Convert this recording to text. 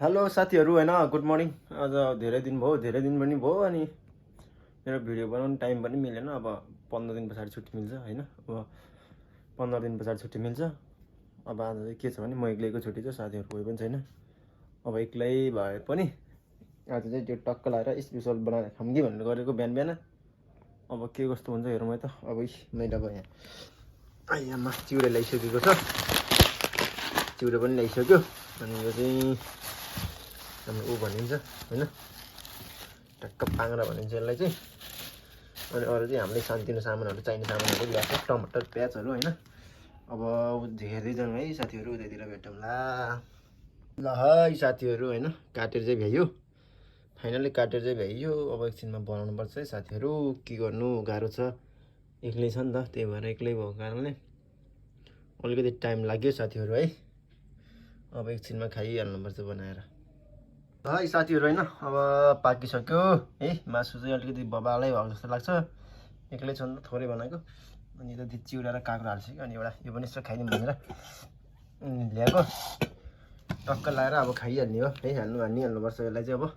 Hello साथीहरू हैन good morning. आज धेरै दिन पनि भयो अनि मेरो भिडियो बनाउने टाइम पनि मिलेन। अब 15 दिन पछाडि छुट्टी मिल्छ हैन। अब 15 दिन पछाडि छुट्टी मिल्छ। अब आज चाहिँ के छ भने म एक्लैको छुट्टी छ, साथीहरू कोही पनि छैन। अब एक्लै भए पनि आज चाहिँ त्यो टक्क लाएर स्पेसल बनाएर खाऊँ कि भनेर गरेको बिहान बिहान। अब के कस्तो हुन्छ हेरौँ है त। अब मैले अब यहाँ चिउरा ल्याइसकेको छ, चिउरा पनि ल्याइसक्यो। अनि यो चाहिँ हाम्रो ऊ भनिन्छ हैन, टक्क पाङ्रा भनिन्छ यसलाई चाहिँ। अनि अरू चाहिँ हामीले सानोतिनो सामानहरू चाहिने सामानहरू ल्याएको, टमाटर प्याजहरू हैन। अब हेर्दै जाउँ है साथीहरू, उतैतिर भेटौँला। ल है साथीहरू हैन, काटेर चाहिँ भ्याइयो, फाइनली काटेर चाहिँ भ्याइयो। अब एकछिनमा बनाउनु पर्छ है साथीहरू। के गर्नु, गाह्रो छ, एक्लै छ नि त, त्यही भएर एक्लै भएको कारणले अलिकति टाइम लाग्यो साथीहरू है। अब एकछिनमा खाइहाल्नुपर्छ बनाएर। है साथीहरू हैन, अब पाकिसक्यो है। मासु चाहिँ अलिकति बबालै भएको जस्तो लाग्छ, एक्लै छ नि त, थोरै बनाएको। अनि यता चिउरा र काँक्रो हाल्छु कि, अनि एउटा यो पनि यसो खाइदिउँ भनेर ल्याएको। टक्क लाएर अब खाइहाल्ने हो है, हाल्नुपर्छ यसलाई चाहिँ अब।